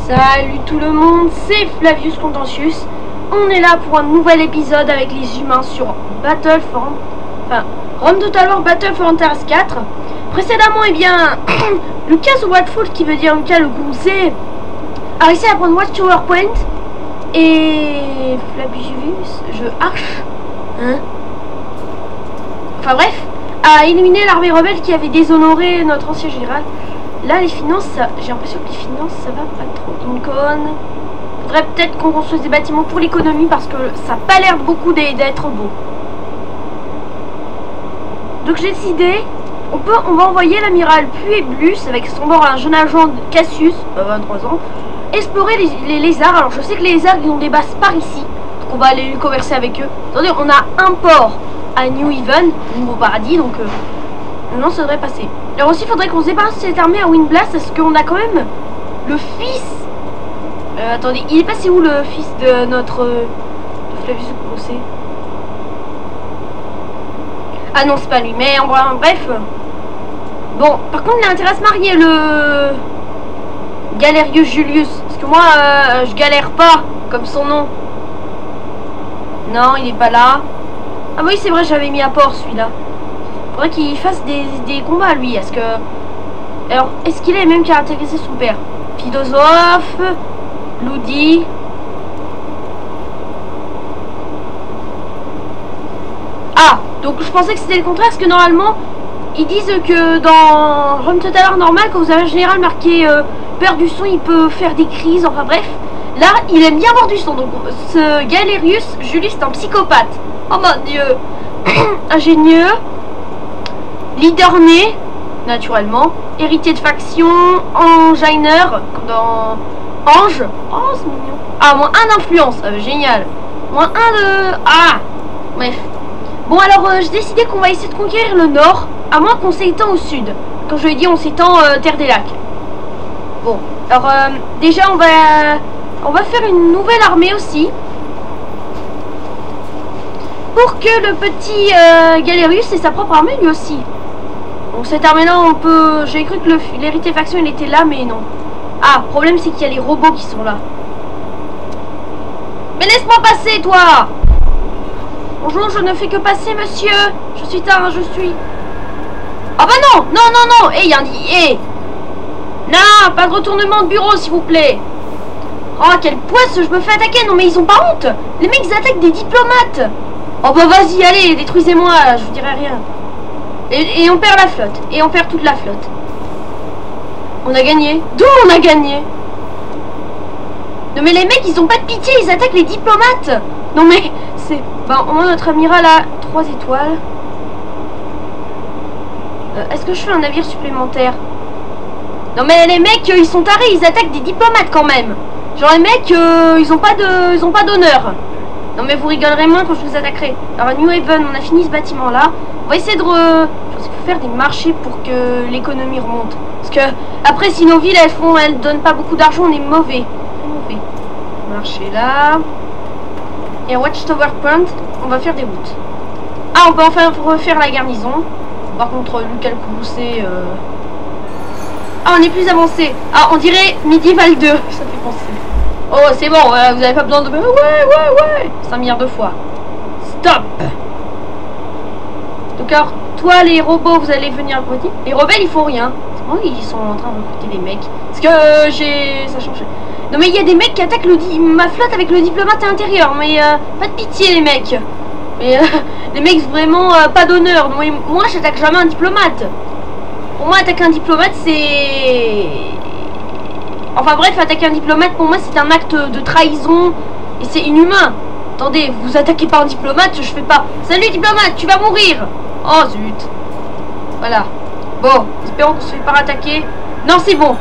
Salut tout le monde, c'est Flavius Contentious. On est là pour un nouvel épisode avec les humains sur Battle for... Enfin, Rome Total War Battle for Antares 4. Précédemment, eh bien, Lucas Watfoot, qui veut dire Lucas le Grousset, a réussi à prendre Watchtower Point. Et Flavius, je arche. Hein? Enfin bref, a éliminé l'armée rebelle qui avait déshonoré notre ancien général. Là, les finances, j'ai l'impression que les finances, ça va pas trop. Lincoln. Faudrait peut-être qu'on construise des bâtiments pour l'économie parce que ça n'a pas l'air beaucoup d'être beau. Donc j'ai décidé, on va envoyer l'amiral Pueblus avec son bord un jeune agent de Cassius, 23 ans, explorer les lézards. Alors je sais que les lézards, ils ont des bases par ici. Donc on va aller commercer avec eux. Attendez, on a un port à New Haven, Nouveau Paradis, donc... non, ça devrait passer. Alors aussi, il faudrait qu'on se débarrasse de cette armée à Windblast parce qu'on a quand même le fils. Attendez, il est passé où le fils de notre de Flavius Contentious? Ah non, c'est pas lui. Mais en bref. Bon, par contre, il a intérêt à se marier, le Galerius Julius. Parce que moi, je galère pas comme son nom. Non, il est pas là. Ah oui, c'est vrai, j'avais mis à port celui-là. Faudrait qu'il fasse des combats lui. Est-ce que... Alors, est-ce qu'il est même caractérisé son père? Philosophe, Loudi. Ah, donc je pensais que c'était le contraire, parce que normalement, ils disent que dans Rome Total War normal, quand vous avez un général marqué peur du son, il peut faire des crises, enfin bref. Là, il aime bien avoir du son, donc ce Galerius Julius est un psychopathe. Oh mon dieu. Ingénieux. Leader né, naturellement. Héritier de faction. Engineur, dans Ange. Oh, c'est mignon. Ah, moins 1 d'influence. Génial. Moins 1 de... Ah, bref. Bon, alors, j'ai décidé qu'on va essayer de conquérir le nord, à moins qu'on s'étend au sud. Quand je lui ai dit, on s'étend Terre des Lacs. Bon, alors, déjà, on va faire une nouvelle armée aussi. Pour que le petit Galerius ait sa propre armée lui aussi. Donc cette armée là on peut... J'ai cru que l'héritier faction il était là mais non. Ah, le problème c'est qu'il y a les robots qui sont là. Mais laisse-moi passer toi. Bonjour, je ne fais que passer monsieur. Je suis tard, je suis... Ah bah non. Non, non, non. Eh, y'a un... Eh. Non, pas de retournement de bureau s'il vous plaît. Oh quelle poisse, je me fais attaquer. Non mais ils ont pas honte. Les mecs ils attaquent des diplomates. Oh bah vas-y, allez, détruisez-moi, je vous dirai rien. Et on perd la flotte. Et on perd toute la flotte. On a gagné. D'où on a gagné? Non mais les mecs, ils ont pas de pitié, ils attaquent les diplomates. Non mais, c'est... Ben, au moins notre amiral a 3 étoiles. Est-ce que je fais un navire supplémentaire? Non mais les mecs, ils sont tarés, ils attaquent des diplomates quand même. Genre les mecs, ils ont pas d'honneur. Non mais vous rigolerez moins quand je vous attaquerai. Alors à New Haven, on a fini ce bâtiment là. On va essayer de... Je pense qu'il faut faire des marchés pour que l'économie remonte. Parce que après si nos villes elles donnent pas beaucoup d'argent, on est mauvais. Mauvais. Marché là. Et à Watchtower Point, on va faire des routes. Ah, on peut enfin refaire la garnison. Par contre Lucas le Grousset... Ah, on est plus avancé. Ah, on dirait Medieval 2. Ça fait penser. Oh, c'est bon, vous avez pas besoin de... Ouais. 5 milliards de fois. Stop. Donc alors, toi, les robots, vous allez venir recruter. Les rebelles, ils font rien. C'est bon, ils sont en train de recruter des mecs. Parce que ça change. Non, mais il y a des mecs qui attaquent ma flotte avec le diplomate à l'intérieur. Mais pas de pitié, les mecs. Mais les mecs, vraiment, pas d'honneur. Moi, j'attaque jamais un diplomate. Pour moi, attaquer un diplomate, c'est... Enfin bref, attaquer un diplomate, pour moi, c'est un acte de trahison. Et c'est inhumain. Attendez, vous attaquez pas un diplomate, je fais pas... Salut diplomate, tu vas mourir. Oh zut. Voilà. Bon, espérons qu'on se fait pas attaquer. Non, c'est bon.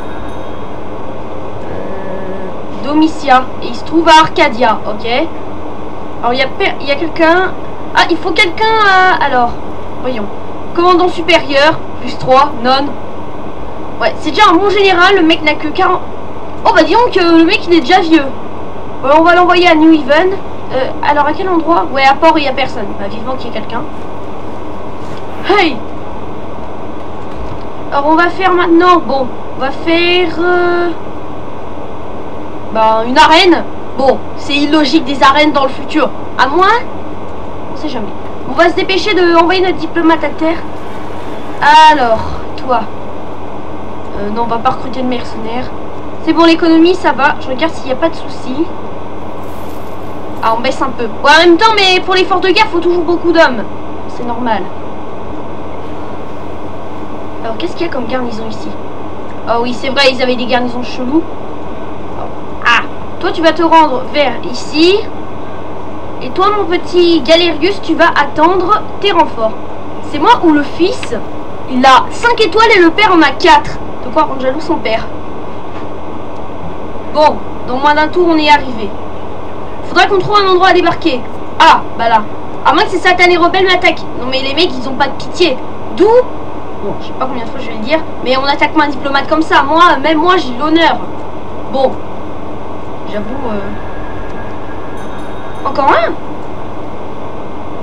Domitia. Et il se trouve à Arcadia, ok. Alors, il y a quelqu'un... Ah, il faut quelqu'un à... Alors, voyons. Commandant supérieur, plus 3, non. Ouais, c'est déjà un bon général, le mec n'a que 40... Oh bah dis donc, le mec il est déjà vieux. Ouais, on va l'envoyer à New Haven. Alors à quel endroit? Ouais, à Port il n'y a personne. Bah vivement qu'il y ait quelqu'un. Hey. Alors on va faire maintenant... Bon, on va faire... Ben, une arène. Bon, c'est illogique des arènes dans le futur. À moins... On sait jamais. On va se dépêcher de envoyer notre diplomate à terre. Alors, toi. Non, on va pas recruter de mercenaires. C'est bon, l'économie, ça va. Je regarde s'il n'y a pas de soucis. Ah, on baisse un peu. Ouais, en même temps, mais pour l'effort de guerre, faut toujours beaucoup d'hommes. C'est normal. Alors, qu'est-ce qu'il y a comme garnison ici? Oh oui, c'est vrai, ils avaient des garnisons chelous. Ah, toi, tu vas te rendre vers ici. Et toi, mon petit Galerius, tu vas attendre tes renforts. C'est moi ou le fils, il a 5 étoiles et le père en a 4. De quoi rendre jaloux son père. Bon, dans moins d'un tour, on est arrivé. Faudra qu'on trouve un endroit à débarquer. Ah, bah là. À moins que ces satanés rebelles m'attaquent. Non mais les mecs, ils ont pas de pitié. D'où... Bon, je sais pas combien de fois je vais le dire, mais on attaque pas un diplomate comme ça. Moi, même moi, j'ai l'honneur. Bon. J'avoue... Encore un?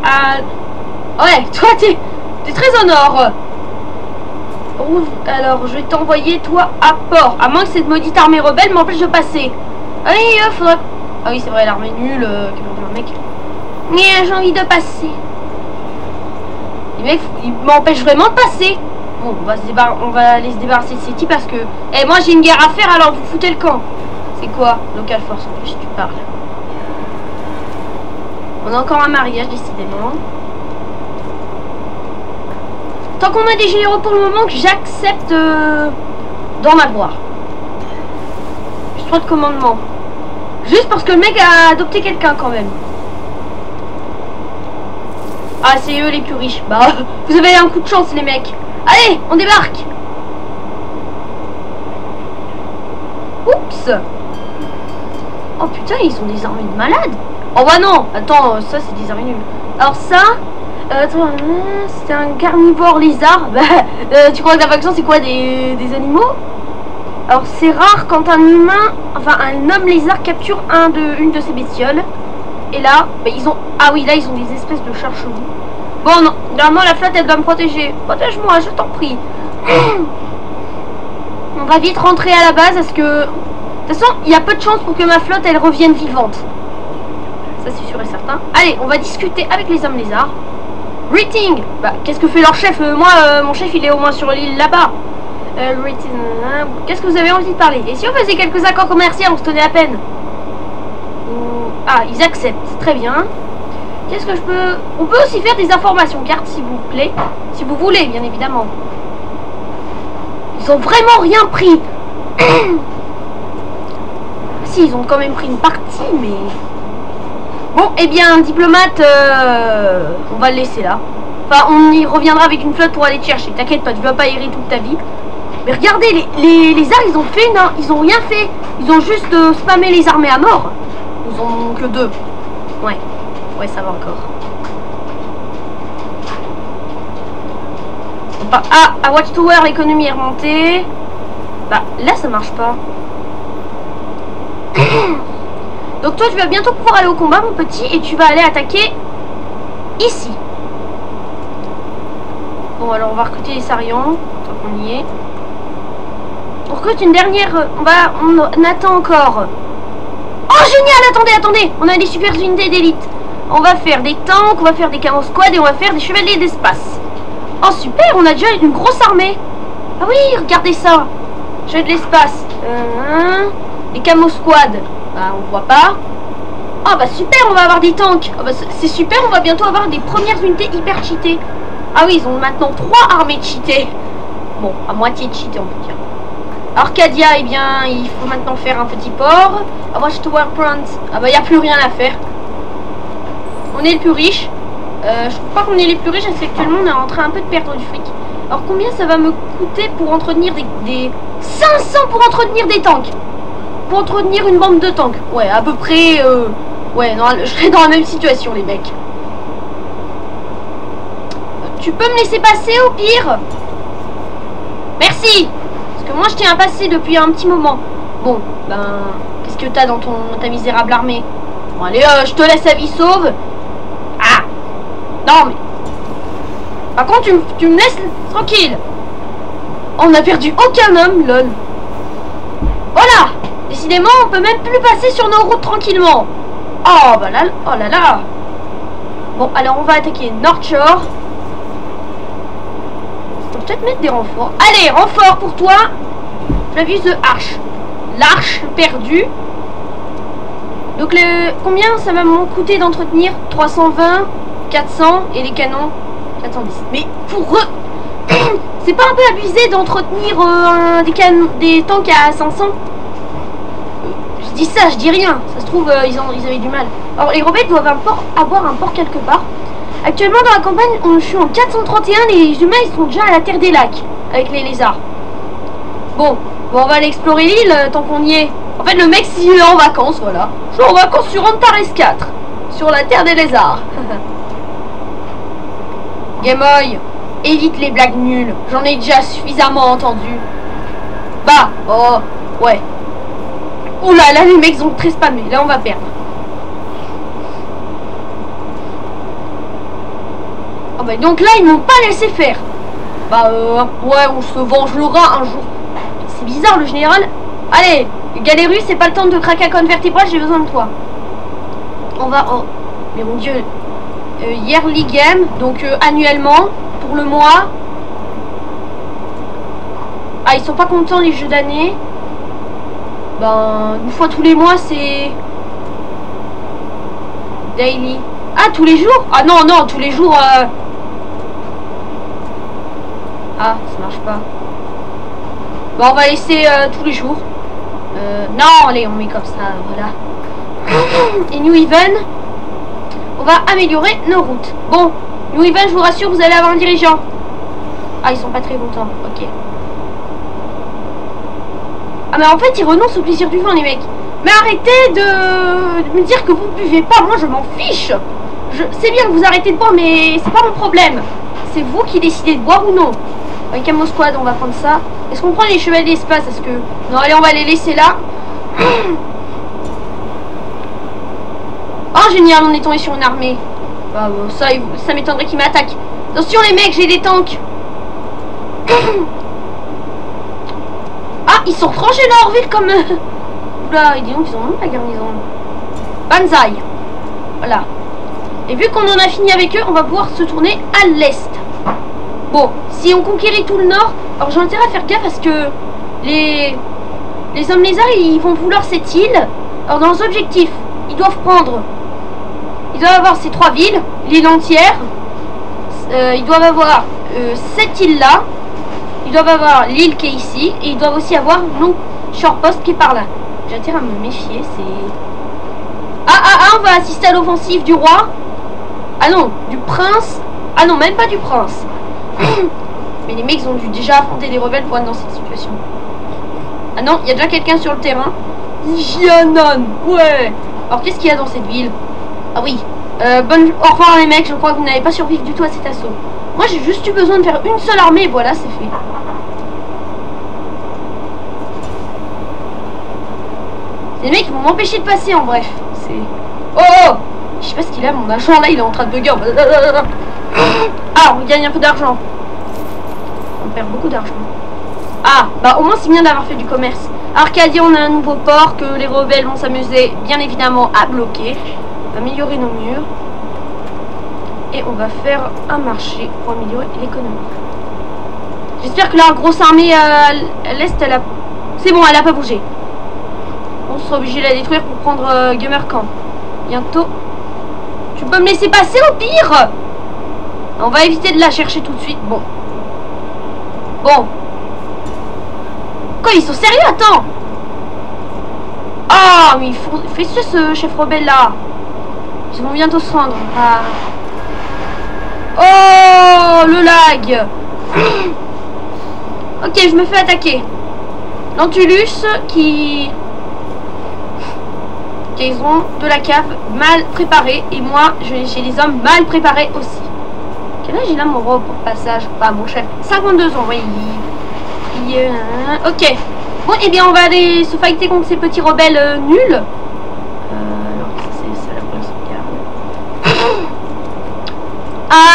Ah... Ouais, toi, t'es très au nord. Alors, je vais t'envoyer, toi, à port. À moins que cette maudite armée rebelle m'empêche de passer. Ah oui, faudra... Ah oui, c'est vrai, l'armée nulle, mec. Mais j'ai envie de passer. Les mecs, ils m'empêchent vraiment de passer. Bon, on va aller se débarrasser de ces types parce que... Eh, moi, j'ai une guerre à faire, alors vous foutez le camp. C'est quoi? Local force, en plus, tu parles. On a encore un mariage, décidément. Tant qu'on a des généraux pour le moment, que j'accepte d'en avoir. J'ai trop de commandements. Juste parce que le mec a adopté quelqu'un quand même. Ah, c'est eux les plus riches. Bah, vous avez un coup de chance les mecs. Allez, on débarque. Oups. Oh putain, ils ont des armées de malades. Oh bah non, attends, ça c'est des armées nulles. Alors ça... c'est un carnivore lézard. Bah, tu crois que la faction c'est quoi, des animaux? Alors c'est rare quand un humain, enfin un homme lézard capture une de ces bestioles. Et là, bah, ils ont... Ah oui, là ils ont des espèces de chars chelous. Bon non, normalement la flotte elle doit me protéger. Protège-moi, je t'en prie. On va vite rentrer à la base parce que... De toute façon, il y a peu de chances pour que ma flotte elle revienne vivante. Ça c'est sûr et certain. Allez, on va discuter avec les hommes lézards. Greeting. Bah, qu'est-ce que fait leur chef? Moi, mon chef il est au moins sur l'île là-bas. Qu'est-ce que vous avez envie de parler? Et si on faisait quelques accords commerciaux, on se tenait à peine. Ah, ils acceptent, très bien. Qu'est-ce que je peux... On peut aussi faire des informations cartes s'il vous plaît. Si vous voulez, bien évidemment. Ils ont vraiment rien pris. Si, ils ont quand même pris une partie, mais... Bon, eh bien, un diplomate, on va le laisser là. Enfin, on y reviendra avec une flotte pour aller te chercher. T'inquiète pas, tu vas pas errer toute ta vie. Mais regardez, les arts, ils ont fait, non, ils ont rien fait. Ils ont juste spammé les armées à mort. Ils en ont que 2. Ouais, ouais, ça va encore. Ah, à Watchtower, l'économie est remontée. Bah, là, ça marche pas. Donc toi, tu vas bientôt pouvoir aller au combat, mon petit, et tu vas aller attaquer ici. Bon, alors on va recruter les Sarians, tant qu'on y est. On recrute une dernière... On attend encore. Oh, génial! Attendez! On a des super unités d'élite. On va faire des tanks, on va faire des camo squads et on va faire des chevaliers d'espace. Oh, super! On a déjà une grosse armée. Ah oui, regardez ça. Chevaliers de l'espace. Les camo squads. Bah, on voit pas. Ah bah super, on va avoir des tanks. Ah bah, c'est super, on va bientôt avoir des premières unités hyper cheatées. Ah oui, ils ont maintenant 3 armées cheatées. Bon, à moitié cheatées, on peut dire. Arcadia, eh bien, il faut maintenant faire un petit port. Ah, Watchtower Front. Ah bah, il n'y a plus rien à faire. On est le plus riche. Je trouve pas qu'on est les plus riches, parce qu'actuellement, on est en train un peu de perdre du fric. Alors, combien ça va me coûter pour entretenir des 500 pour entretenir des tanks? Pour entretenir une bande de tanks. Ouais, à peu près... Ouais, non, je serai dans la même situation, les mecs. Tu peux me laisser passer, au pire? Merci. Parce que moi, je tiens à passer depuis un petit moment. Bon, ben... Qu'est-ce que t'as dans ta misérable armée? Bon, allez, je te laisse à vie sauve. Ah. Non, mais... Par contre, tu me laisses tranquille. On n'a perdu aucun homme, lol. Voilà. Décidément. décidément, on peut même plus passer sur nos routes tranquillement. Oh, bah là, oh là là. Bon, alors on va attaquer North Shore. On peut peut-être mettre des renforts. Allez, renfort pour toi. Flavius de Arche. L'arche perdue. Donc, combien ça va me coûter d'entretenir? 320, 400 et les canons 410. Mais pour eux, c'est pas un peu abusé d'entretenir des tanks à 500? Je dis ça, je dis rien. Ça se trouve, ils avaient du mal. Alors, les rebelles doivent avoir un port quelque part. Actuellement, dans la campagne, je suis en 431. Les humains, ils sont déjà à la Terre des Lacs avec les lézards. Bon, on va aller explorer l'île tant qu'on y est. En fait, le mec, s'il est en vacances, voilà. Je suis en vacances sur Antares 4, sur la Terre des lézards. Gamoy, évite les blagues nulles. J'en ai déjà suffisamment entendu. Bah, oh, ouais. Oula, là, les mecs ont très spammé. Là, on va perdre. Oh, bah, donc là, ils m'ont pas laissé faire. Bah, ouais, on se vengera un jour. C'est bizarre, le général. Allez, Galérus, c'est pas le temps de craquer à cône vertébrale, j'ai besoin de toi. On va... Oh, mais mon dieu. Yearly game, donc annuellement, pour le mois. Ah, ils sont pas contents, les jeux d'année. Ben, une fois tous les mois, c'est... Daily. Ah, tous les jours? Ah non, non, tous les jours... Ah, ça marche pas. Bon, on va laisser tous les jours. Non, allez, on met comme ça, voilà. Et New Haven, on va améliorer nos routes. Bon, New Haven, je vous rassure, vous allez avoir un dirigeant. Ah, ils sont pas très contents, ok. Ah, mais en fait, ils renoncent au plaisir du vin, les mecs. Mais arrêtez de me dire que vous buvez pas, moi je m'en fiche. Je sais bien que vous arrêtez de boire, mais c'est pas mon problème. C'est vous qui décidez de boire ou non. Avec Camo Squad, on va prendre ça. Est-ce qu'on prend les chevaliers d'espace? Est-ce que... Non, allez, on va les laisser là. Oh, génial, on est tombé sur une armée. Bah, ça m'étonnerait qu'ils m'attaquent. Attention, les mecs, j'ai des tanks. Ah, ils sont rangés dans leur ville comme... Oula, dis donc, ils ont même la garnison. Banzai. Voilà. Et vu qu'on en a fini avec eux, on va pouvoir se tourner à l'est. Bon, si on conquérit tout le nord, alors j'ai intérêt à faire gaffe parce que les hommes lézards, ils vont vouloir cette île. Alors dans les objectifs, ils doivent avoir ces 3 villes, l'île entière. Ils doivent avoir cette île-là. Ils doivent avoir l'île qui est ici. Et ils doivent aussi avoir non Shore Post qui est par là. J'ai intérêt à me méfier, c'est... Ah, on va assister à l'offensive du roi. Ah non, du prince. Ah non, même pas du prince. Mais les mecs ont dû déjà affronter des rebelles pour être dans cette situation. Ah non, il y a déjà quelqu'un sur le terrain. Gianon, ouais. Alors qu'est-ce qu'il y a dans cette ville? Ah oui, au revoir les mecs, je crois que vous n'avez pas survécu du tout à cet assaut. Moi j'ai juste eu besoin de faire une seule armée et voilà, c'est fait. Les mecs vont m'empêcher de passer en bref. C'est... Oh, je sais pas ce qu'il a, mon agent là, il est en train de bugger. Ah, on gagne un peu d'argent. On perd beaucoup d'argent. Ah, bah au moins c'est bien d'avoir fait du commerce. Arcadia, on a un nouveau port que les rebelles vont s'amuser bien évidemment à bloquer. On va améliorer nos murs. Et on va faire un marché pour améliorer l'économie. J'espère que la grosse armée à l'est, elle a... C'est bon, elle a pas bougé. On sera obligé de la détruire pour prendre Gamer Camp. Bientôt. Tu peux me laisser passer au pire? On va éviter de la chercher tout de suite. Bon. Bon. Quoi, ils sont sérieux? Attends. Ah, mais il fait ce chef rebelle là. Ils vont bientôt se rendre. Ah. Oh, le lag. Ok, je me fais attaquer. L'Antulus qui ont de la cave mal préparée. Et moi, j'ai des hommes mal préparés aussi. Quel âge il a mon robe pour passage? Pas mon chef. 52 ans, oui. Ok. Bon, et bien on va aller se fighter contre ces petits rebelles nuls. Alors, c'est ça la première sauvegarde.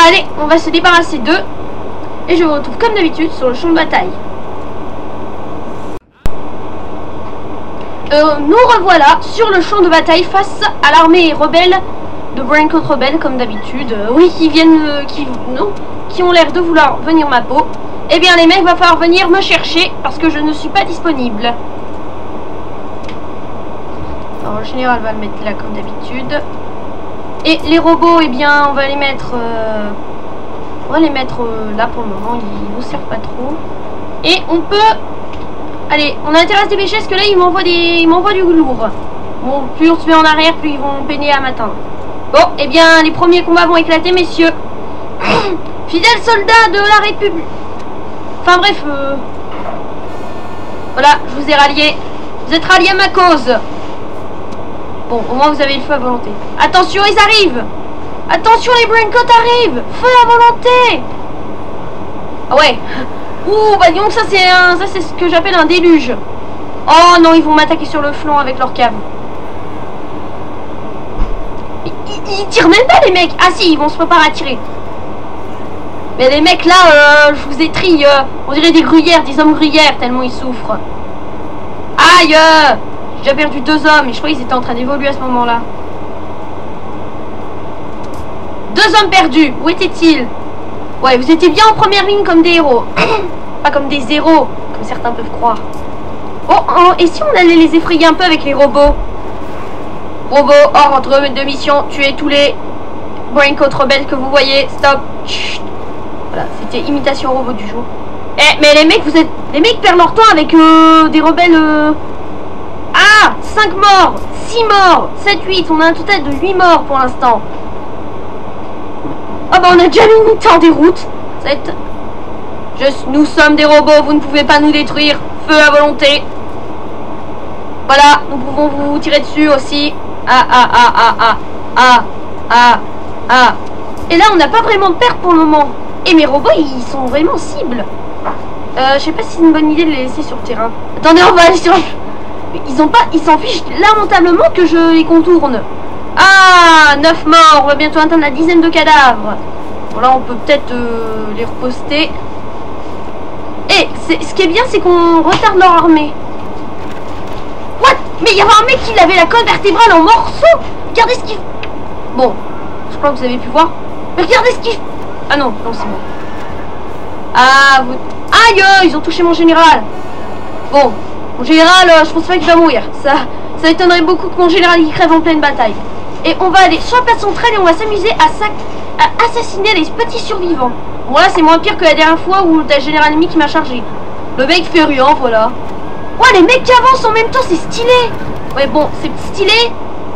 Allez, on va se débarrasser d'eux. Et je vous retrouve comme d'habitude sur le champ de bataille. nous revoilà sur le champ de bataille face à l'armée rebelle de Brain contre Rebelle, comme d'habitude. Oui, qui viennent, qui ont l'air de vouloir venir ma peau. Eh bien, les mecs, va falloir venir me chercher parce que je ne suis pas disponible. Alors, le général va le mettre là, comme d'habitude. Et les robots, eh bien, on va les mettre, là pour le moment. Ils nous servent pas trop. Et on peut... Allez, on a intérêt à se dépêcher parce que là, ils m'envoient du lourd. Bon, plus on se met en arrière, plus ils vont peiner à m'atteindre. Bon, eh bien, les premiers combats vont éclater, messieurs. Fidèles soldats de la République. Enfin bref, voilà, je vous ai rallié. Vous êtes ralliés à ma cause. Bon, au moins vous avez le feu à volonté. Attention, ils arrivent. Attention, les Braincoats arrivent. Feu à volonté. Ah ouais. Ouh, bah disons que ça c'est ce que j'appelle un déluge. Oh non, ils vont m'attaquer sur le flanc avec leur cave. Ils tirent même pas, les mecs. Ah si, ils vont se préparer à tirer. Mais les mecs là, je vous ai trillé, on dirait des gruyères, des hommes gruyères, tellement ils souffrent. Aïe, j'ai déjà perdu 2 hommes, et je crois qu'ils étaient en train d'évoluer à ce moment-là. 2 hommes perdus, où étaient-ils? Ouais, vous étiez bien en première ligne comme des héros. Pas comme des zéros, comme certains peuvent croire. Oh, et si on allait les effrayer un peu avec les robots? Robots, ordre de mission, tuez tous les Braincoats rebelles que vous voyez, stop. Chut. Voilà, c'était imitation robot du jour. Eh, mais les mecs perdent leur temps avec des rebelles. Ah, 5 morts, 6 morts, 7, 8, on a un total de 8 morts pour l'instant. Ah bah on a déjà mis une unité en déroute. Ça va être... Nous sommes des robots, vous ne pouvez pas nous détruire. Feu à volonté. Voilà, nous pouvons vous tirer dessus aussi. Et là on n'a pas vraiment de perte pour le moment. Et mes robots ils sont vraiment cibles. Je sais pas si c'est une bonne idée de les laisser sur le terrain. Attendez, on va aller sur... Ils s'en fichent lamentablement que je les contourne. Ah, 9 morts, on va bientôt atteindre la 10aine de cadavres. Bon là on peut peut-être les reposter. Et ce qui est bien c'est qu'on retarde leur armée. What? Mais il y avait un mec qui avait la colonne vertébrale en morceaux. Regardez ce qu'il... Bon, je crois que vous avez pu voir. Mais regardez ce qu'il... Ah non, non c'est bon. Ah, vous... Aïe, ils ont touché mon général. Bon, mon général, je pense pas qu'il va mourir. Ça étonnerait beaucoup que mon général il crève en pleine bataille. Et on va aller sur la place centrale et on va s'amuser à assassiner les petits survivants. Bon là c'est moins pire que la dernière fois où t'as le général ennemi qui m'a chargé. Le mec fait rien, voilà. Ouais, les mecs qui avancent en même temps, c'est stylé. Ouais, bon, c'est stylé.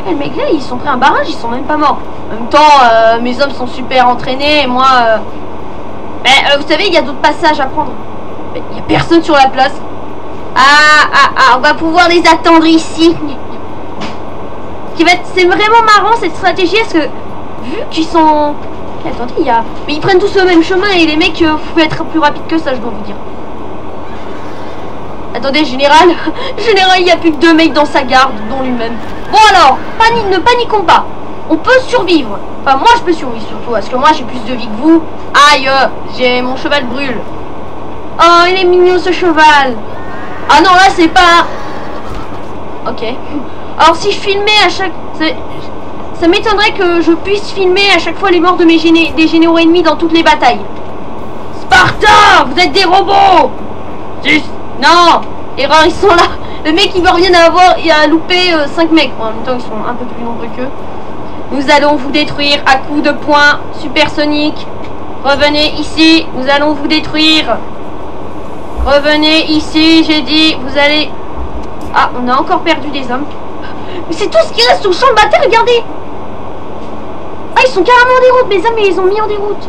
Et les mecs là, ils sont pris un barrage, ils sont même pas morts. En même temps, mes hommes sont super entraînés et moi... vous savez, il y a d'autres passages à prendre. Mais il n'y a personne sur la place. On va pouvoir les attendre ici. C'est vraiment marrant cette stratégie, parce que vu qu'ils sont... Attendez, mais ils prennent tous le même chemin et les mecs, vous pouvez être plus rapide que ça, je dois vous dire. Attendez, général, il n'y a plus que 2 mecs dans sa garde, dont lui-même. Bon alors, ne paniquons pas. On peut survivre. Enfin, moi je peux survivre surtout, parce que moi j'ai plus de vie que vous. Aïe, mon cheval brûle. Oh, il est mignon ce cheval. Ah non, là c'est pas... Ok. Alors si je filmais à chaque... Ça m'étonnerait que je puisse filmer à chaque fois les morts de des généraux ennemis dans toutes les batailles. Sparta, vous êtes des robots. Non, erreur, ils sont là. Le mec il va rien avoir, il a loupé 5 mecs. Bon, en même temps ils sont un peu plus nombreux qu'eux. Nous allons vous détruire à coups de poing supersonique. Revenez ici, nous allons vous détruire. Revenez ici, j'ai dit, vous allez... Ah, on a encore perdu des hommes. Mais c'est tout ce qui reste au champ de bataille, regardez. Ah, ils sont carrément en déroute, mes hommes, ils les ont mis en déroute.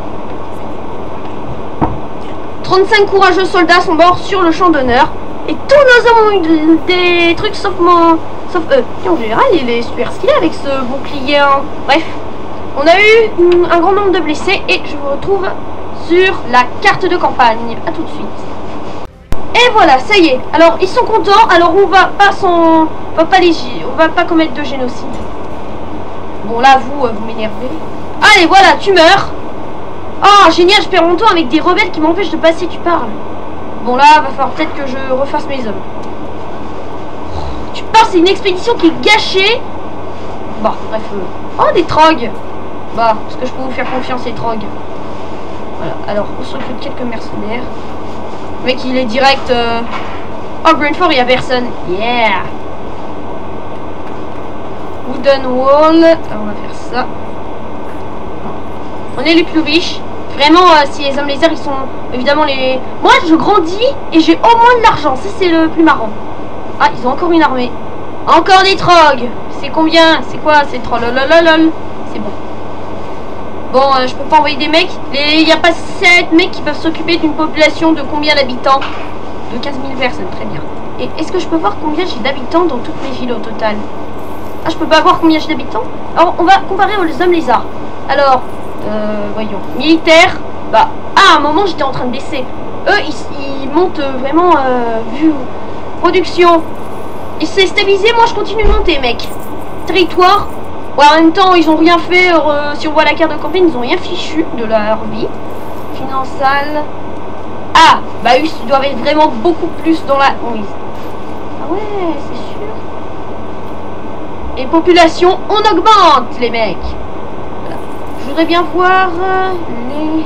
35 courageux soldats sont morts sur le champ d'honneur. Et tous nos hommes ont eu des trucs sauf eux. Et en général, il est super stylé avec ce bouclier. Bref, on a eu un grand nombre de blessés et je vous retrouve sur la carte de campagne. A tout de suite. Et voilà, ça y est. Alors, ils sont contents. Alors, on va pas commettre de génocide. Bon, là, vous m'énervez. Allez, voilà, tu meurs. Oh, génial, je perds mon temps avec des rebelles qui m'empêchent de passer, tu parles. Bon, là, va falloir peut-être que je refasse mes hommes. Tu parles alors c'est une expédition qui est gâchée. Bon, bref. Oh, des trogs. Bah, est-ce que je peux vous faire confiance, les trogs? Voilà, alors on se recrute quelques mercenaires. Le mec, il est direct... Oh, Greenford, il y a personne. Yeah. Wooden Wall. Alors, on va faire ça. On est les plus riches. Vraiment, si les hommes lézards, ils sont évidemment les... Moi, je grandis et j'ai au moins de l'argent. Ça, c'est le plus marrant. Ah, ils ont encore une armée. Encore des trogs. C'est combien? C'est quoi? C'est trollolololol. C'est bon. Bon, je peux pas envoyer des mecs. Il n'y a pas 7 mecs qui peuvent s'occuper d'une population de combien d'habitants? De 15 000 personnes, très bien. Et est-ce que je peux voir combien j'ai d'habitants dans toutes mes villes au total? Ah, je peux pas voir combien j'ai d'habitants? Alors, on va comparer aux hommes lézards. Alors, voyons. Militaire, bah, à un moment, j'étais en train de baisser. Eux, ils montent vraiment, vu. Production. Ils s'est stabilisé, moi, je continue de monter, mec. Territoire. Ouais, en même temps, ils ont rien fait. Si on voit la carte de campagne, ils ont rien fichu de leur vie. Finançale. Ah, bah, ils doivent être vraiment beaucoup plus dans la... Oui. Ah ouais, c'est sûr. Et population, on augmente, les mecs. Voilà. Je voudrais bien voir les...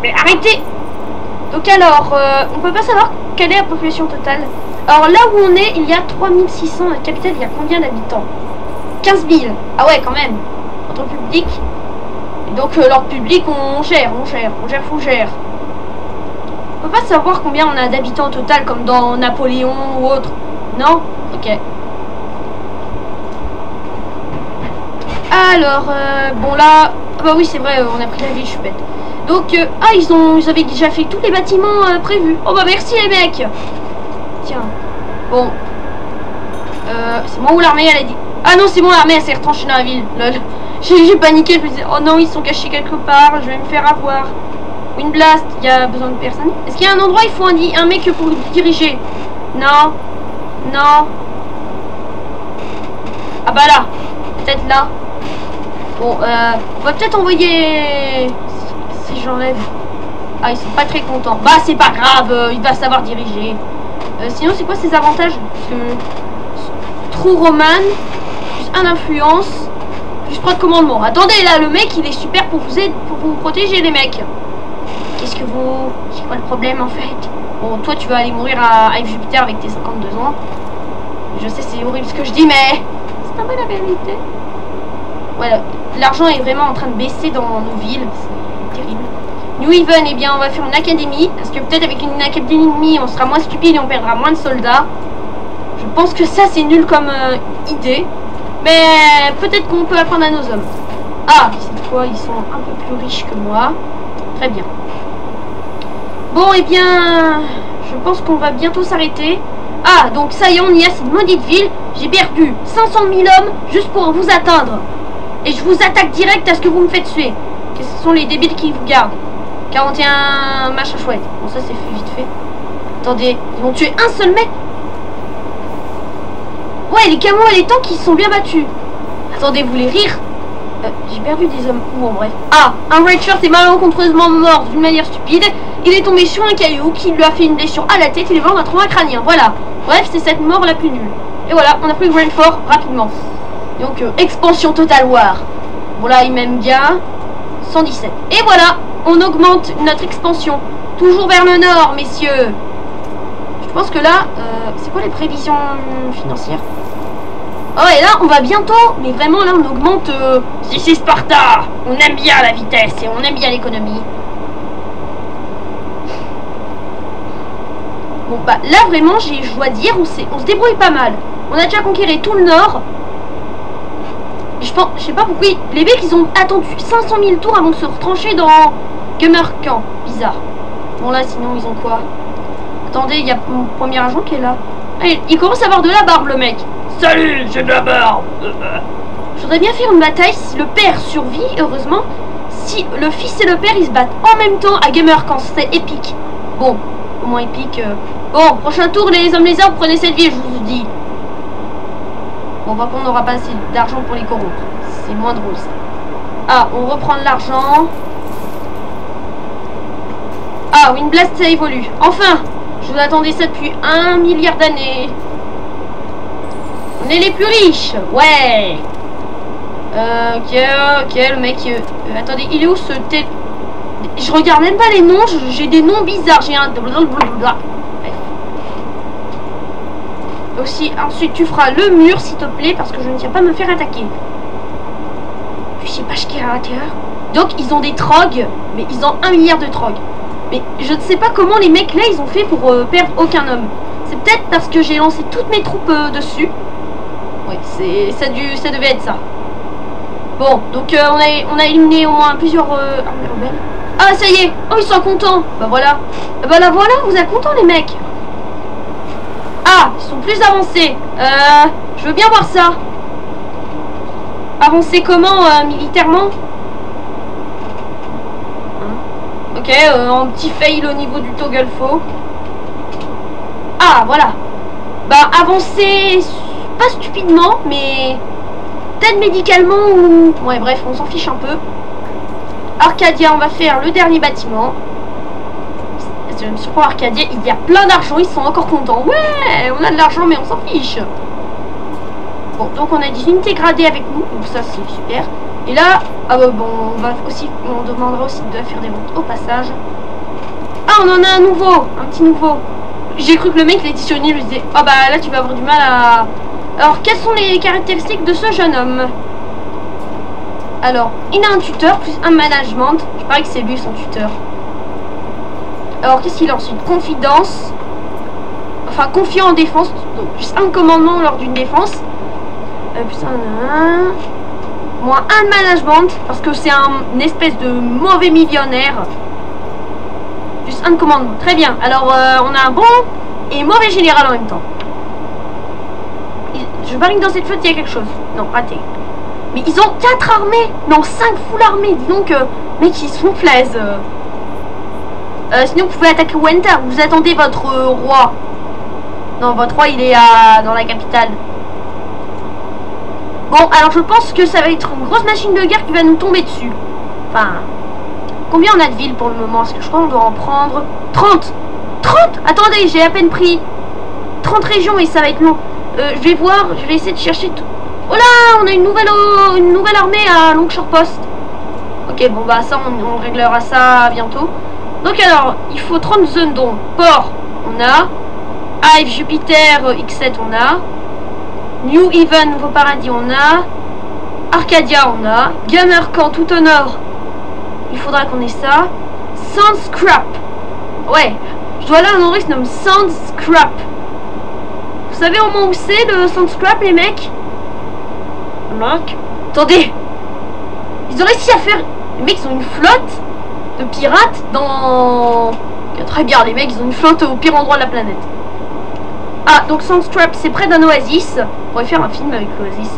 Mais arrêtez. Donc alors, on peut pas savoir quelle est la population totale. Alors là où on est, il y a 3600. La capitale, il y a combien d'habitants? 15 000. Ah ouais, quand même. Notre public. Et donc leur public, on gère. On peut pas savoir combien on a d'habitants au total, comme dans Napoléon ou autre. Non? Ok. Alors, bon là... Ah bah oui, c'est vrai, on a pris la ville, je suis bête. Donc, ah, ils avaient déjà fait tous les bâtiments prévus. Oh bah merci les mecs. Tiens. Bon. C'est moi ou l'armée, elle a dit... Ah non, c'est bon, l'armée, elle s'est retranchée dans la ville. Lol. J'ai paniqué, je me disais, oh non, ils sont cachés quelque part, je vais me faire avoir. Windblast, il y a besoin de personne. Est-ce qu'il y a un endroit, il faut un mec pour diriger? Non. Non. Ah bah là. Peut-être là. Bon, on va peut-être envoyer... Si j'enlève... Ah, ils sont pas très contents. Bah, c'est pas grave, il va savoir diriger. Sinon, c'est quoi ses avantages? Parce que... Trou Roman, plus 1 d'influence, plus 3 de commandement. Attendez, là, le mec, il est super pour vous protéger, les mecs. Qu'est-ce que vous... C'est quoi le problème, en fait? Bon, toi, tu vas aller mourir à Hive Jupiter avec tes 52 ans. Je sais, c'est horrible ce que je dis, mais... C'est un peu la vérité. Voilà, l'argent est vraiment en train de baisser dans nos villes. C'est terrible. New Haven, eh bien, on va faire une académie. Parce que peut-être avec une académie, on sera moins stupide et on perdra moins de soldats. Je pense que ça, c'est nul comme idée. Mais peut-être qu'on peut apprendre à nos hommes. Ah, cette fois, ils sont un peu plus riches que moi. Très bien. Bon, eh bien, je pense qu'on va bientôt s'arrêter. Ah, donc ça y est, on y a cette maudite ville. J'ai perdu 500 000 hommes juste pour vous atteindre. Et je vous attaque direct à ce que vous me faites tuer. Ce sont les débiles qui vous gardent. 41 machin chouette. Bon, ça c'est fait vite fait. Attendez, ils vont tuer un seul mec. Ouais, les camos et les tanks, ils sont bien battus. Attendez, vous voulez rire? J'ai perdu des hommes. Bon, bref. Ah, un Red Shirt est malencontreusement mort d'une manière stupide. Il est tombé sur un caillou qui lui a fait une blessure à la tête. Il est mort d'un trauma crânien. Voilà. Bref, c'est cette mort la plus nulle. Et voilà, on a pris Greenford rapidement. Donc, expansion Total War. Bon, là, il m'aime bien. 117. Et voilà, on augmente notre expansion. Toujours vers le nord, messieurs. Je pense que là, c'est quoi les prévisions financières? Oh, et là, on va bientôt, mais vraiment, là, on augmente... Si c'est Sparta, on aime bien la vitesse et on aime bien l'économie. Bon, bah, là, vraiment, je dois dire, on se débrouille pas mal. On a déjà conquéré tout le nord. Je sais pas pourquoi les mecs ils ont attendu 500 000 tours avant de se retrancher dans Gummerkamp. Bizarre. Bon là sinon ils ont quoi? Attendez, il y a mon premier agent qui est là. Ah, il commence à avoir de la barbe le mec. Salut, j'ai de la barbe. Je voudrais bien faire une bataille si le père survit, heureusement. Si le fils et le père ils se battent en même temps à Gummerkamp, c'est épique. Bon, au moins épique. Bon, prochain tour les hommes lézards, prenez cette ville, je vous dis. Bon, par contre, on n'aura pas assez d'argent pour les corrompre. C'est moins drôle, ça. Ah, on reprend de l'argent. Ah, Windblast, ça évolue. Enfin! Je vous attendais ça depuis 1 milliard d'années. On est les plus riches. Ouais. Ok, le mec... attendez, il est où ce Je regarde même pas les noms, j'ai des noms bizarres. J'ai un... Bref. Aussi, ensuite tu feras le mur s'il te plaît, parce que je ne tiens pas à me faire attaquer. Je sais pas ce qu'il y a à l'intérieur. Donc ils ont des trogs, mais ils ont 1 milliard de trogs. Mais je ne sais pas comment les mecs là ils ont fait pour perdre aucun homme. C'est peut-être parce que j'ai lancé toutes mes troupes dessus. Oui, ça devait être ça. Bon, donc on a éliminé au moins plusieurs armées rebelles. Ah ça y est, oh ils sont contents. Bah voilà. Bah là voilà, vous êtes contents les mecs. Ah, ils sont plus avancés. Je veux bien voir ça. Avancer comment militairement? Ok, un petit fail au niveau du Togolfo. Ah, voilà. Bah, avancer pas stupidement, mais peut-être médicalement ou... Ouais, bref, on s'en fiche un peu. Arcadia, on va faire le dernier bâtiment. Sur Arcadia, il y a plein d'argent, ils sont encore contents. Ouais, on a de l'argent, mais on s'en fiche. Bon, donc on a des unités gradées avec nous, donc ça c'est super. Et là, ah bah bon, on demandera aussi de faire des ventes au passage. Ah, on en a un nouveau, un petit nouveau. J'ai cru que le mec l'éditionné lui disait, ah bah là tu vas avoir du mal à... Alors, quelles sont les caractéristiques de ce jeune homme? Alors, il a un tuteur plus un management. Je parie que c'est lui son tuteur. Alors, qu'est-ce qu'il a ensuite? Confidence. Enfin, confiant en défense. Donc, plus un commandement lors d'une défense. Plus un... Moins un de management. Parce que c'est une espèce de mauvais millionnaire. Plus un de commandement. Très bien. Alors, on a un bon et mauvais général en même temps. Je parie que dans cette flotte, il y a quelque chose. Non, raté. Mais ils ont 4 armées. Non, 5 full armées. Dis donc, mec, ils se font plaisir. Sinon, vous pouvez attaquer Wenta. Vous attendez votre roi. Non, votre roi, il est dans la capitale. Bon, alors je pense que ça va être une grosse machine de guerre qui va nous tomber dessus. Enfin, combien on a de villes pour le moment? Parce que je crois qu'on doit en prendre 30. 30. Attendez, j'ai à peine pris 30 régions et ça va être long. Je vais voir, je vais essayer de chercher tout. Oh là, on a une nouvelle armée à Longshore Post. Ok, bon bah ça, on réglera ça bientôt. Donc alors, il faut 30 zones dont Port, on a. Hive, Jupiter, X7, on a. New Haven, Nouveau Paradis, on a. Arcadia, on a. Gamer Camp, tout au nord. Il faudra qu'on ait ça. Sand Scrap. Ouais, je dois là un endroit qui se nomme Sand Scrap. Vous savez au moins où c'est le Sand Scrap, les mecs? Attendez. Ils ont réussi à faire... Les mecs, ils ont une flotte de pirates dans... Okay, très bien, les mecs, ils ont une flotte au pire endroit de la planète. Ah, donc Sandstrap, c'est près d'un oasis. On pourrait faire un film avec l'oasis.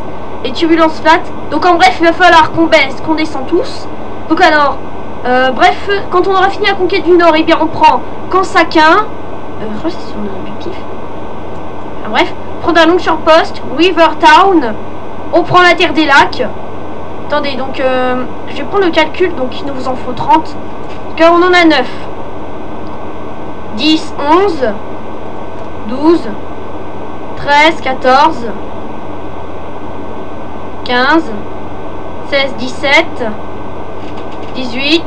Et Turbulence Flat. Donc en bref, il va falloir qu'on baisse, qu'on descend tous. Donc alors, bref, quand on aura fini la conquête du Nord, et bien on prend Kansakin. Je crois que c'est son objectif. Enfin, bref, prendre un Longshore Post, River Town. On prend la Terre des Lacs. Attendez, donc je vais prendre le calcul. Donc il nous en faut 30. Car on en a 9. 10, 11, 12, 13, 14, 15, 16, 17, 18,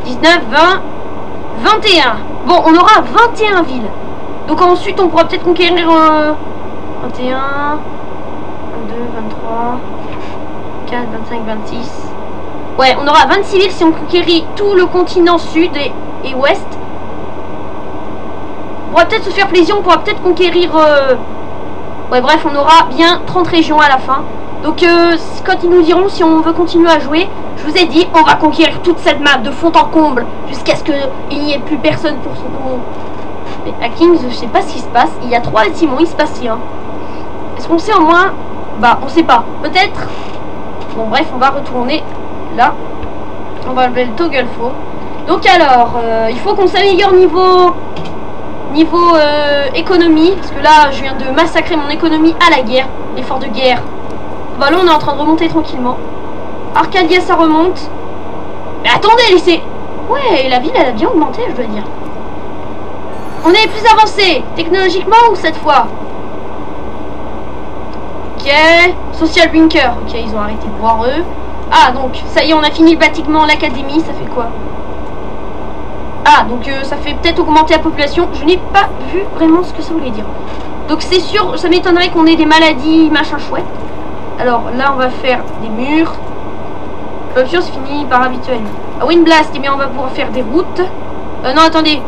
19, 20, 21. Bon, on aura 21 villes. Donc ensuite, on pourra peut-être conquérir 21, 22, 23, 24, 25, 26. Ouais, on aura 26 villes si on conquérit tout le continent sud et ouest. On pourra peut-être se faire plaisir, on pourra peut-être conquérir... Ouais, bref, on aura bien 30 régions à la fin. Donc, quand ils nous diront si on veut continuer à jouer, je vous ai dit, on va conquérir toute cette map de fond en comble jusqu'à ce qu'il n'y ait plus personne pour son coup. Mais à Kings, je sais pas ce qui se passe. Il y a 3 bâtiments, il se passe rien. Est-ce qu'on sait au moins... Bah, on sait pas. Peut-être. Bon, bref, on va retourner là. On va lever le Togolfo. Donc alors, il faut qu'on s'améliore niveau économie, parce que là je viens de massacrer mon économie à la guerre, l'effort de guerre. Bah là on est en train de remonter tranquillement. Arcadia ça remonte. Mais attendez, laissez. Ouais, la ville elle a bien augmenté, je dois dire. On est plus avancé technologiquement ou cette fois? Ok. Social bunker. Ok, ils ont arrêté de boire eux. Ah, donc, ça y est, on a fini le bâtiment, l'académie. Ça fait quoi? Ah, donc ça fait peut-être augmenter la population. Je n'ai pas vu vraiment ce que ça voulait dire. Donc c'est sûr, ça m'étonnerait qu'on ait des maladies, machin chouette. Alors là, on va faire des murs. L'option se finit par habituel. Ah, Wind Blast, eh bien on va pouvoir faire des routes. Non, attendez.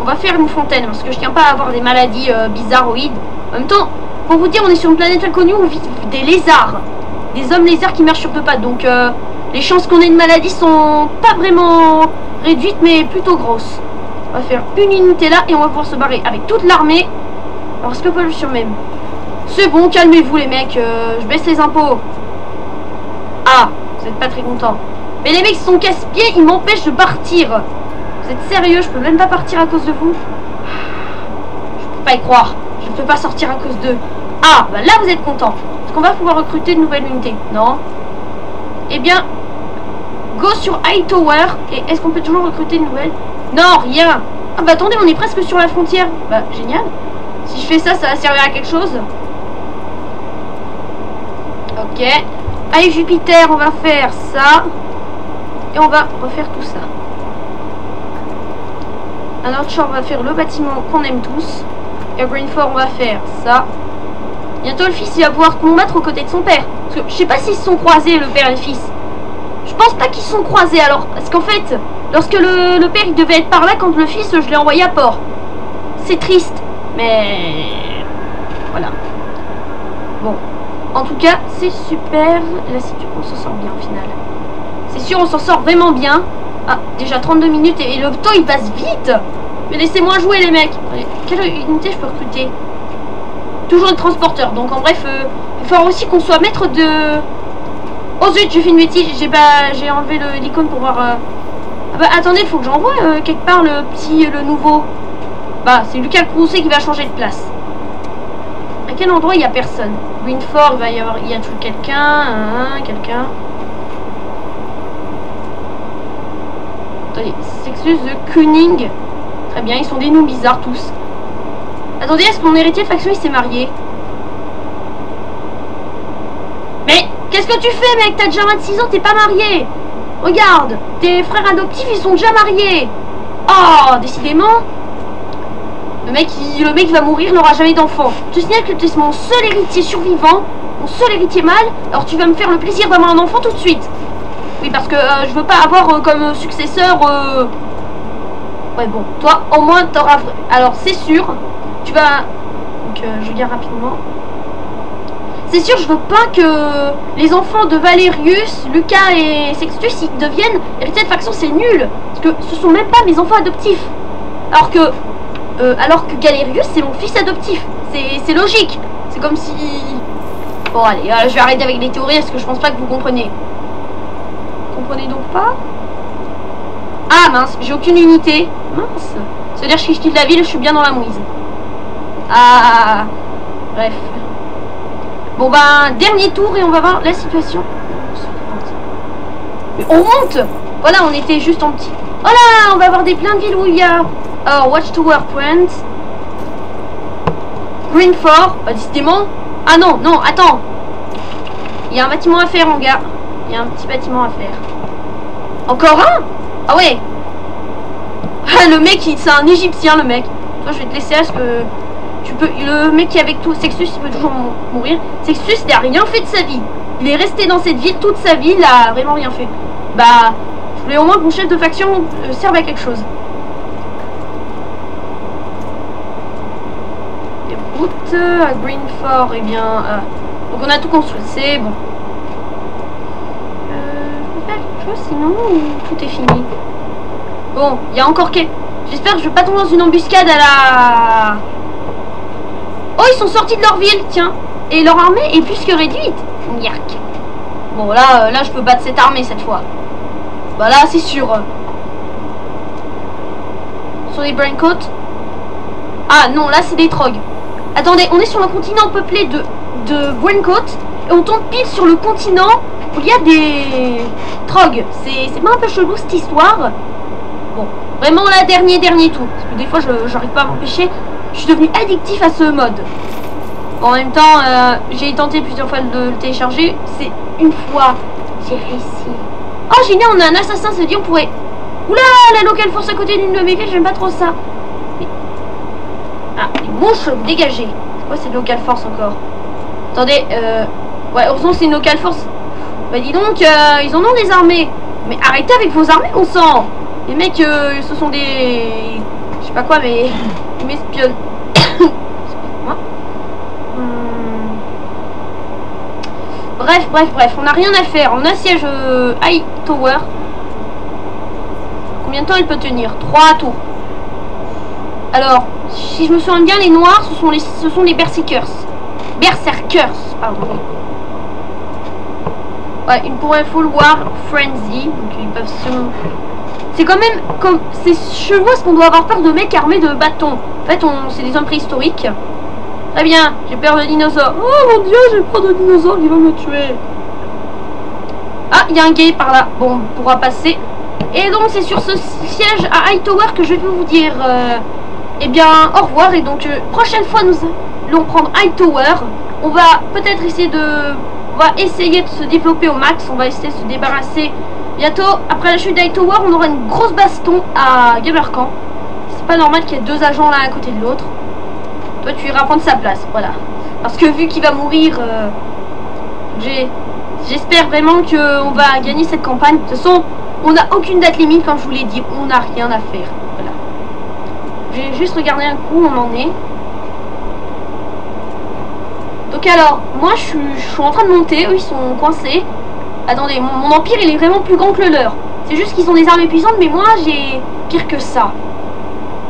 On va faire une fontaine, parce que je tiens pas à avoir des maladies bizarroïdes. En même temps, pour vous dire, on est sur une planète inconnue où vivent des lézards. Des hommes lézards qui marchent sur deux pattes. Donc les chances qu'on ait une maladie sont pas vraiment réduites, mais plutôt grosses. On va faire une unité là et on va pouvoir se barrer avec toute l'armée. Alors, est-ce que pas le sur même? C'est bon, calmez-vous les mecs, je baisse les impôts. Ah, vous êtes pas très contents. Mais les mecs sont casse-pieds, ils m'empêchent de partir. Vous êtes sérieux? Je peux même pas partir à cause de vous? Je peux pas y croire. Je ne peux pas sortir à cause d'eux. Ah, bah là vous êtes contents. Est-ce qu'on va pouvoir recruter de nouvelles unités? Non. Eh bien, go sur Hightower. Et est-ce qu'on peut toujours recruter de nouvelles? Non, rien. Ah bah attendez, on est presque sur la frontière. Bah génial. Si je fais ça, ça va servir à quelque chose. Ok. Allez Jupiter, on va faire ça. Et on va refaire tout ça. À North Shore, on va faire le bâtiment qu'on aime tous. Et à Greenford, on va faire ça. Bientôt, le fils, il va pouvoir combattre aux côtés de son père. Parce que je sais pas s'ils se sont croisés, le père et le fils. Je pense pas qu'ils se sont croisés alors. Parce qu'en fait, lorsque le père, il devait être par là, quand le fils, je l'ai envoyé à port. C'est triste. Mais... voilà. Bon. En tout cas, c'est super. Là, on s'en sort bien au final. C'est sûr, on s'en sort vraiment bien. Ah, déjà 32 minutes et le temps il passe vite. Mais laissez-moi jouer les mecs. Quelle unité je peux recruter? Toujours le transporteur. Donc en bref, il faut aussi qu'on soit maître de... Oh zut, j'ai fait une bêtise. J'ai enlevé l'icône pour voir... Ah bah attendez, il faut que j'envoie quelque part le nouveau. Bah c'est Lucas Crousset qui va changer de place. À quel endroit il n'y a personne? Greenford, il y a toujours quelqu'un. Quelqu'un. Attendez, Sextus de Kuning. Très bien, ils sont des noms bizarres tous. Attendez, est-ce que mon héritier de faction il s'est marié? Mais qu'est-ce que tu fais mec? T'as déjà 26 ans, t'es pas marié. Regarde, tes frères adoptifs ils sont déjà mariés. Oh, décidément. Le mec il va mourir, il n'aura jamais d'enfant. Je te signale que tu es mon seul héritier survivant, mon seul héritier mâle. Alors tu vas me faire le plaisir d'avoir un enfant tout de suite. Oui, parce que je veux pas avoir comme successeur... Ouais, bon, toi, au moins, t'auras... Alors, c'est sûr, tu vas... Donc, je regarde rapidement. C'est sûr, je veux pas que les enfants de Valerius, Lucas et Sextus, ils deviennent héritiers de faction, c'est nul. Parce que ce sont même pas mes enfants adoptifs. Alors que Galerius, c'est mon fils adoptif. C'est logique. C'est comme si... Bon, allez, je vais arrêter avec les théories, parce que je pense pas que vous comprenez. Comprenez donc pas? Ah mince, j'ai aucune unité. Mince. C'est-à-dire que si je quitte la ville, je suis bien dans la mouise. Ah. Bref. Bon ben, dernier tour et on va voir la situation. Mais on monte. Voilà, on était juste en petit. Voilà, on va avoir plein de villes où il y a... Oh, Watchtower Point. Greenford. Bah, décidément. Ah non, non, attends. Il y a un bâtiment à faire, mon gars. Il y a un petit bâtiment à faire. Encore un? Ah ouais. Ah, le mec, c'est un égyptien, le mec. Toi, je vais te laisser parce que tu peux... Le mec qui est avec toi, Sextus, il peut toujours mourir. Sextus, il a rien fait de sa vie. Il est resté dans cette ville toute sa vie, il a vraiment rien fait. Bah, je voulais au moins que mon chef de faction serve à quelque chose. Les routes à Greenford, eh bien... donc on a tout construit, c'est bon. Sinon, tout est fini. Bon, il y a encore quelques... J'espère que je vais pas tomber dans une embuscade à la... Oh, ils sont sortis de leur ville, tiens. Et leur armée est plus que réduite. Yark. Bon, là, je peux battre cette armée cette fois. Bah là, c'est sûr. Sur les Braincoat. Ah non, là, c'est des Trogs. Attendez, on est sur un continent peuplé de Braincoat. Et on tombe pile sur le continent où il y a des Trogs. C'est pas un peu chelou cette histoire? Bon, vraiment là, dernier tour. Parce que des fois, j'arrive pas à m'empêcher. Je suis devenu addictif à ce mode. En même temps, j'ai tenté plusieurs fois de le télécharger. C'est une fois, j'ai réussi. Oh génial, on a un assassin, ça veut dire on pourrait... Oula, la locale force à côté d'une de mes villes, j'aime pas trop ça. Mais... Ah, les mouches, dégagez. C'est quoi cette locale force encore? Attendez, ouais, heureusement c'est une locale force. Bah dis donc, ils en ont des armées. Mais arrêtez avec vos armées, on sent. Les mecs, ce sont des... Je sais pas quoi, mais... Ils m'espionnent. Bref, on n'a rien à faire. On assiège Hightower. Combien de temps il peut tenir? 3 tours. Alors, si je me souviens bien, les noirs, ce sont les berserkers. Berserkers, pardon. Ouais, une pour Full War Frenzy. Donc ils peuvent se... C'est quand même comme... C'est chelou parce qu'on doit avoir peur de mecs armés de bâtons. En fait, c'est des hommes préhistoriques. Très bien, j'ai peur de dinosaures. Oh mon dieu, j'ai peur de dinosaures, il va me tuer. Ah, il y a un gay par là. Bon, on pourra passer. Et donc, c'est sur ce siège à Hightower que je vais vous dire... eh bien, au revoir. Et donc, prochaine fois, nous allons prendre Hightower. On va peut-être essayer de... On va essayer de se développer au max. On va essayer de se débarrasser. Bientôt, après la chute d'Hightower, on aura une grosse baston à Gamerkamp. C'est pas normal qu'il y ait 2 agents l'un à côté de l'autre. Toi, tu iras prendre sa place, voilà. Parce que vu qu'il va mourir, j'espère vraiment qu'on va gagner cette campagne. De toute façon, on n'a aucune date limite, comme je vous l'ai dit. On n'a rien à faire, voilà. J'ai juste regardé un coup où on en est. Donc alors, moi, je suis en train de monter. Eux, ils sont coincés. Attendez, mon empire, il est vraiment plus grand que le leur. C'est juste qu'ils ont des armées puissantes, mais moi, j'ai pire que ça.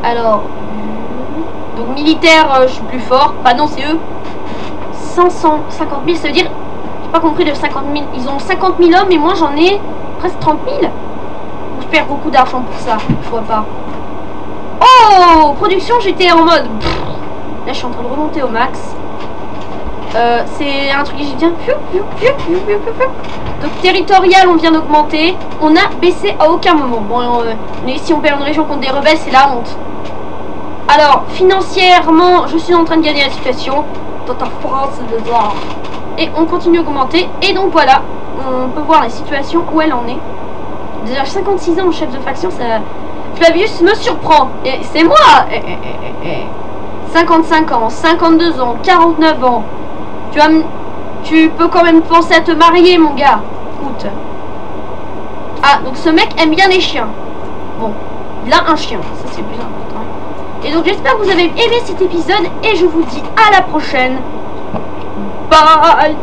Alors... Donc militaire, je suis plus fort. Bah non, c'est eux. 550 000, ça veut dire... J'ai pas compris de 50 000. Ils ont 50 000 hommes et moi j'en ai presque 30 000. Je perds beaucoup d'argent pour ça. Je vois pas. Oh, production, j'étais en mode... Là, je suis en train de remonter au max. C'est un truc que j'ai bien... Donc territorial, on vient d'augmenter. On a baissé à aucun moment. Bon, si on perd une région contre des rebelles, c'est la honte. Alors, financièrement, je suis en train de gagner la situation. Dans ta France de voir. Et on continue à augmenter. Et donc voilà, on peut voir la situation où elle en est. Déjà 56 ans, chef de faction, ça... Flavius me surprend. Et c'est moi. 55 ans, 52 ans, 49 ans. Tu peux quand même penser à te marier, mon gars. Écoute. Ah, donc ce mec aime bien les chiens. Bon, il a un chien, ça c'est plus important. Et donc j'espère que vous avez aimé cet épisode et je vous dis à la prochaine. Bye.